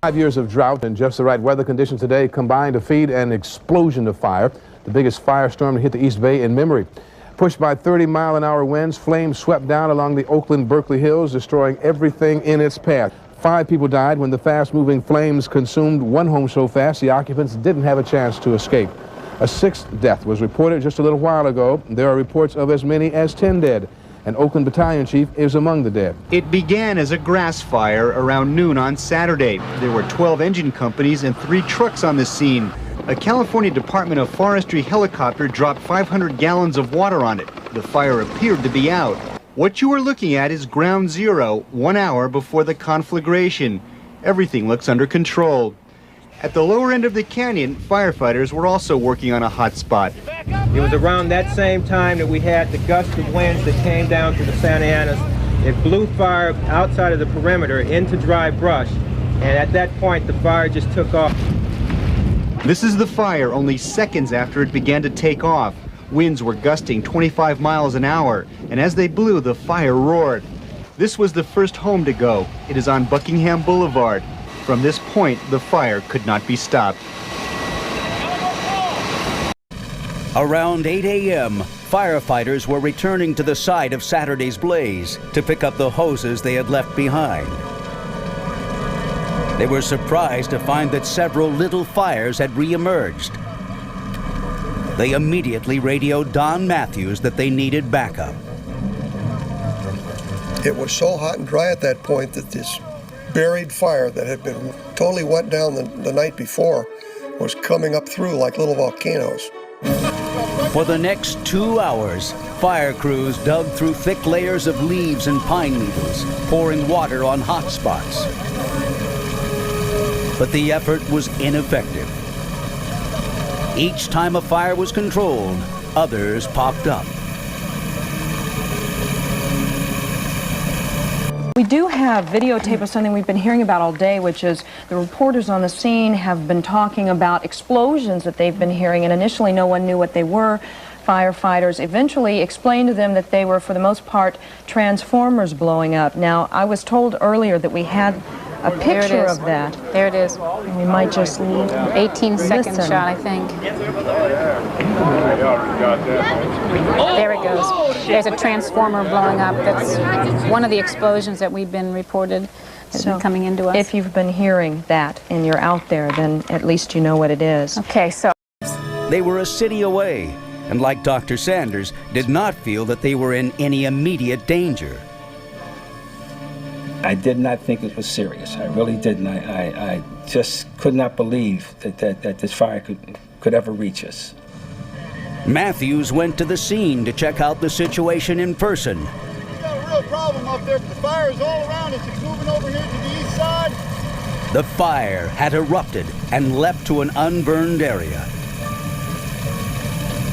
5 years of drought and just the right weather conditions today combined to feed an explosion of fire, the biggest firestorm to hit the East Bay in memory. Pushed by 30-mile-an-hour winds, flames swept down along the Oakland Berkeley hills, destroying everything in its path. 5 people died when the fast-moving flames consumed one home so fast the occupants didn't have a chance to escape. A 6th death was reported just a little while ago. There are reports of as many as 10 dead. An Oakland battalion chief is among the dead. It began as a grass fire around noon on Saturday. There were 12 engine companies and 3 trucks on the scene. A California Department of Forestry helicopter dropped 500 gallons of water on it. The fire appeared to be out. What you are looking at is ground zero, 1 hour before the conflagration. Everything looks under control. At the lower end of the canyon, firefighters were also working on a hot spot. It was around that same time that we had the gust of winds that came down through the Santa Anas. It blew fire outside of the perimeter into dry brush, and at that point the fire just took off. This is the fire only seconds after it began to take off. Winds were gusting 25 miles an hour, and as they blew, the fire roared. This was the first home to go. It is on Buckingham Boulevard. From this point, the fire could not be stopped. Around 8 a.m., firefighters were returning to the site of Saturday's blaze to pick up the hoses they had left behind. They were surprised to find that several little fires had re-emerged. They immediately radioed Don Matthews that they needed backup. It was so hot and dry at that point that this buried fire that had been totally wet down the night before was coming up through like little volcanoes. For the next 2 hours, fire crews dug through thick layers of leaves and pine needles, pouring water on hot spots. But the effort was ineffective. Each time a fire was controlled, others popped up. We do have videotape of something we've been hearing about all day, which is the reporters on the scene have been talking about explosions that they've been hearing, and initially no one knew what they were. Firefighters eventually explained to them that they were, for the most part, transformers blowing up. Now, I was told earlier that we had a picture of that. There it is. And we might just 18-second shot, I think. There it goes. There's a transformer blowing up. That's one of the explosions that we've been reported that's been coming into us. If you've been hearing that and you're out there, then at least you know what it is. Okay, so They were a city away, and like Dr. Sanders, did not feel that they were in any immediate danger. I did not think it was serious. I really didn't. I just could not believe that this fire could ever reach us. Matthews went to the scene to check out the situation in person. We got a real problem up there, but the fire is all around us. It's moving over here to the east side. The fire had erupted and leapt to an unburned area.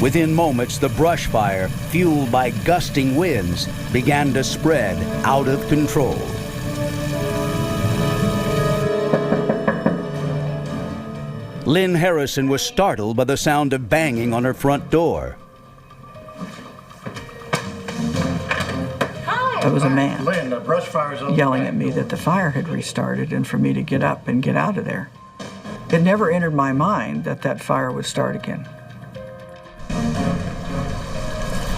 Within moments, the brush fire, fueled by gusting winds, began to spread out of control. Lynn Harrison was startled by the sound of banging on her front door. There was a man yelling at me that the fire had restarted and for me to get up and get out of there. It never entered my mind that that fire would start again.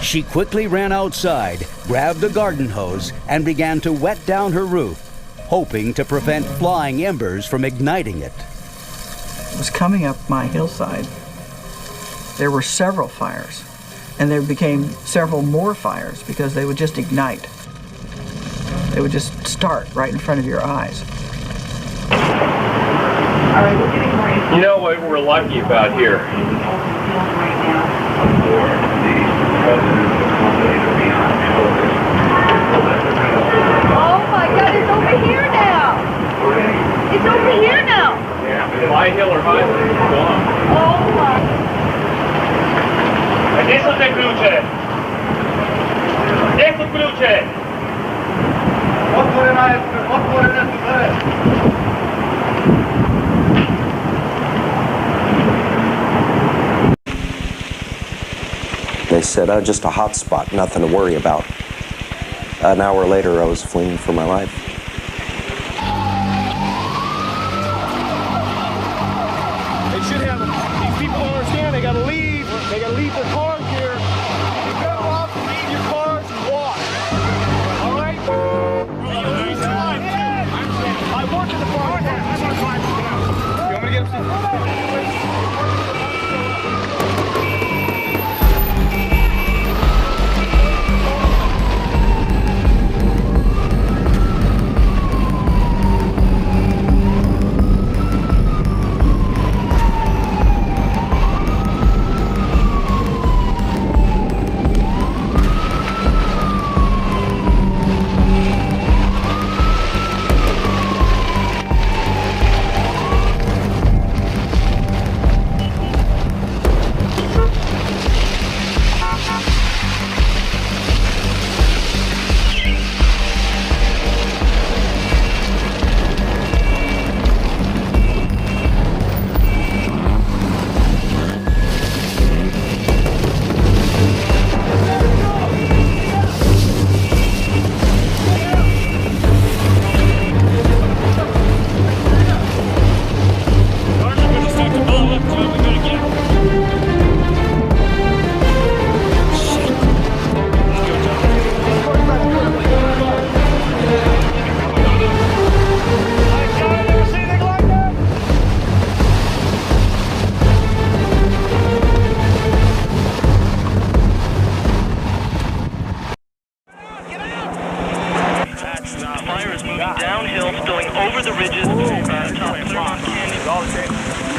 She quickly ran outside, grabbed a garden hose, and began to wet down her roof, hoping to prevent flying embers from igniting it. It was coming up my hillside. There were several fires, and there became several more fires because they would just ignite. They would just start right in front of your eyes. You know what we're lucky about here? Oh my God, it's over here now! It's over here now! Yeah, high hill or high hill, it's gone. Oh my... Gdzie są te klucze? Gdzie są klucze? Otwórz na They said, oh, just a hot spot, nothing to worry about. An hour later, I was fleeing for my life. They gotta leave their cars here. You better off leave your cars and walk. All right? I work in the bar. I'm gonna climb. You want me to get upstairs?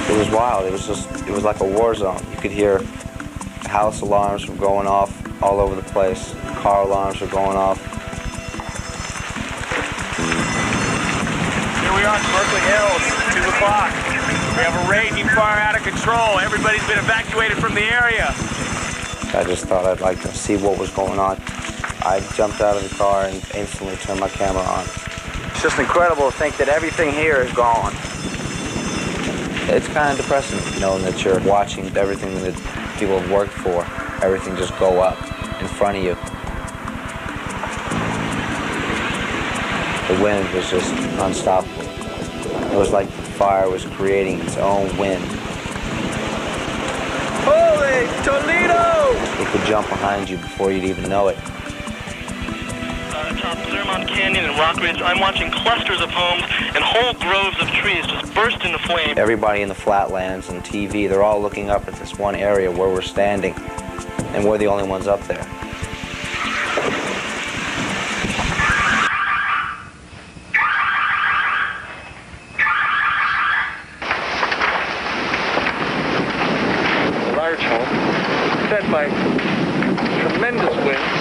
It was wild. It was like a war zone. You could hear house alarms were going off all over the place. Car alarms were going off. Here we are at Berkeley Hills, 2 o'clock. We have a raging fire out of control. Everybody's been evacuated from the area. I just thought I'd like to see what was going on. I jumped out of the car and instantly turned my camera on. It's just incredible to think that everything here is gone. It's kind of depressing knowing that you're watching everything that people have worked for, everything just go up in front of you. The wind was just unstoppable. It was like the fire was creating its own wind. Holy Toledo! It could jump behind you before you'd even know it. Top Zermatt Canyon and Rock Ridge, I'm watching clusters of homes and whole groves of trees just burst into flame. Everybody in the flatlands and TV, they're all looking up at this one area where we're standing, and we're the only ones up there. A large home, fed by tremendous winds.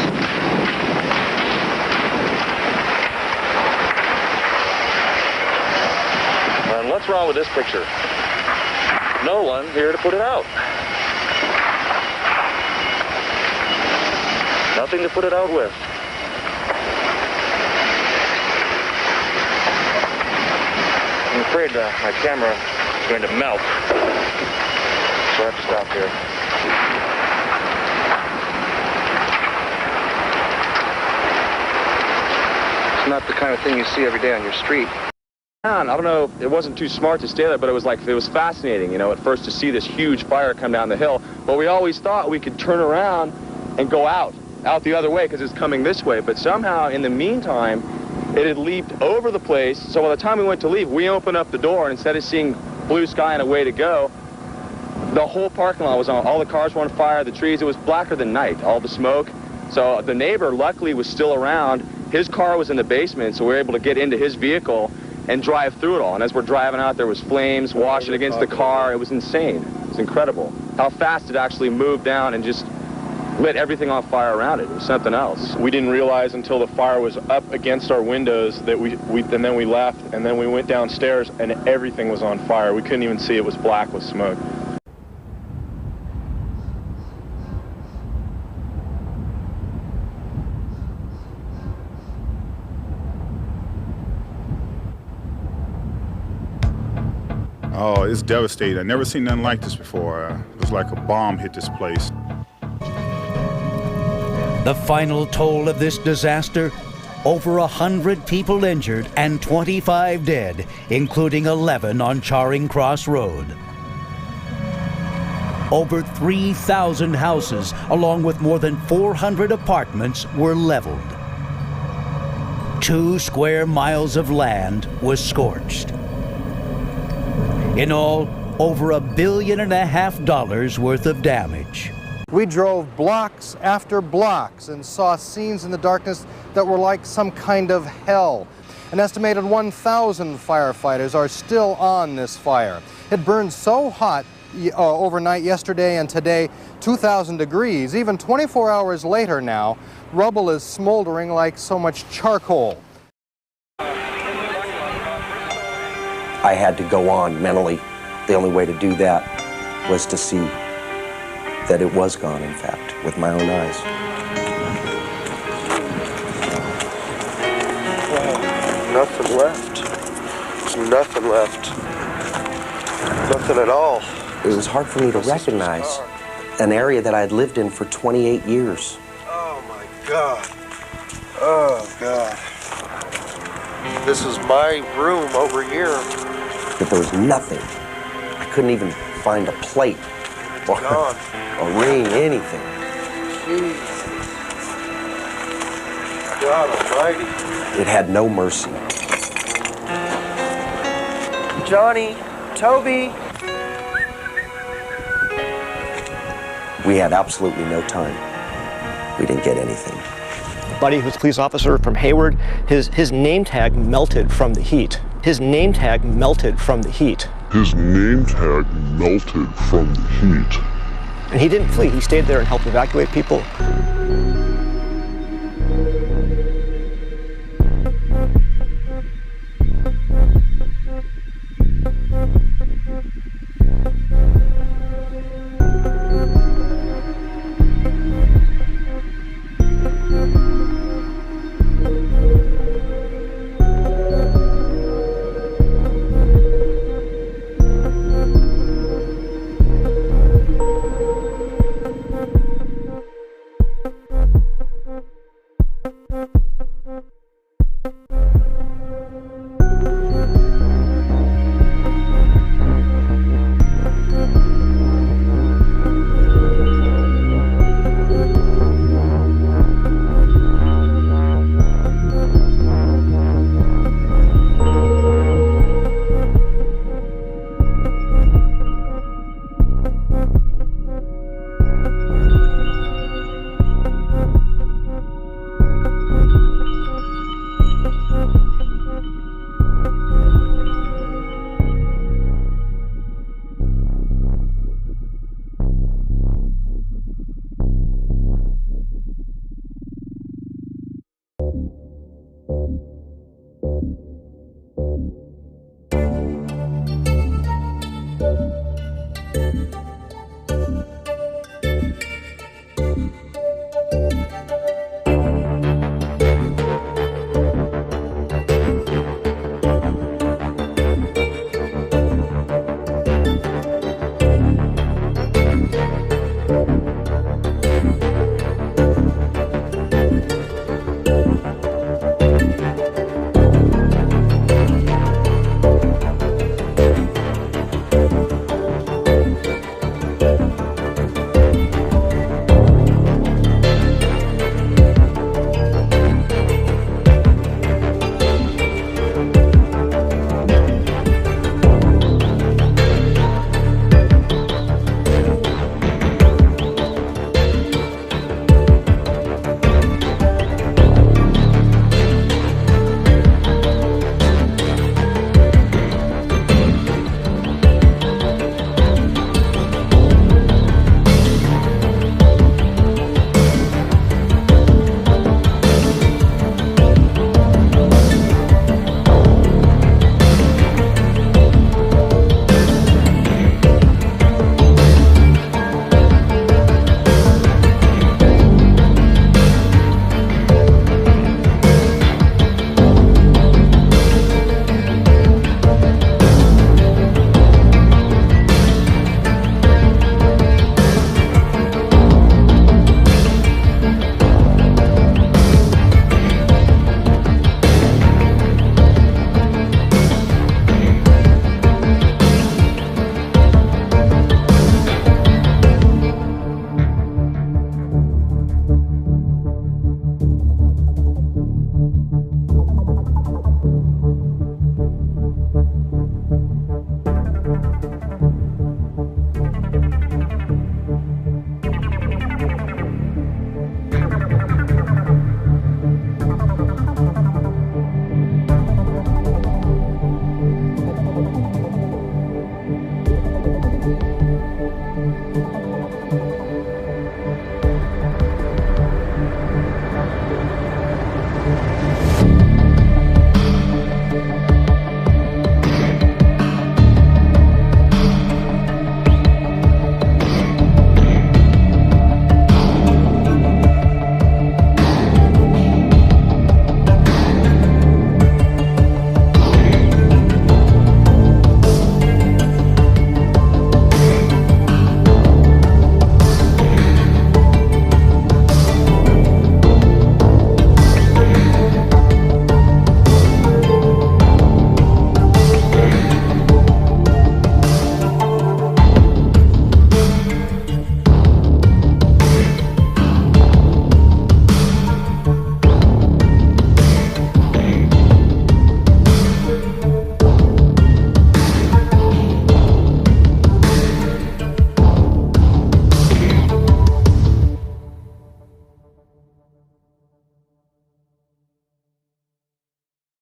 And what's wrong with this picture? No one here to put it out. Nothing to put it out with. I'm afraid my camera is going to melt, so I have to stop here. It's not the kind of thing you see every day on your street. I don't know, it wasn't too smart to stay there, but it was fascinating, you know, at first to see this huge fire come down the hill. But we always thought we could turn around and go out the other way because it's coming this way. But somehow, in the meantime, it had leaped over the place. So by the time we went to leave, we opened up the door, and instead of seeing blue sky and a way to go, the whole parking lot was on. All the cars were on fire, the trees, it was blacker than night, all the smoke. So the neighbor, luckily, was still around. His car was in the basement, so we were able to get into his vehicle and drive through it all. And as we're driving out, there was flames washing against the car. It was insane. It's incredible how fast it actually moved down and just lit everything on fire around it. It was something else. We didn't realize until the fire was up against our windows that and then we left, and then we went downstairs and everything was on fire. We couldn't even see. It was black with smoke. Oh, it's devastating. I've never seen nothing like this before. It was like a bomb hit this place. The final toll of this disaster, over 100 people injured and 25 dead, including 11 on Charing Cross Road. Over 3,000 houses, along with more than 400 apartments, were leveled. 2 square miles of land was scorched. In all, over $1.5 billion worth of damage. We drove blocks after blocks and saw scenes in the darkness that were like some kind of hell. An estimated 1,000 firefighters are still on this fire. It burned so hot overnight yesterday and today, 2,000 degrees. Even 24 hours later now, rubble is smoldering like so much charcoal. I had to go on mentally. The only way to do that was to see that it was gone, in fact, with my own eyes. Nothing left. There's nothing left. Nothing at all. It was hard for me to recognize an area that I had lived in for 28 years. Oh my God. Oh God. This is my room over here. But there was nothing. I couldn't even find a plate or a ring, anything. Jeez. God almighty. It had no mercy. Johnny, Toby. We had absolutely no time. We didn't get anything. Buddy, who's a police officer from Hayward, his name tag melted from the heat. His name tag melted from the heat. His name tag melted from the heat. And he didn't flee. He stayed there and helped evacuate people.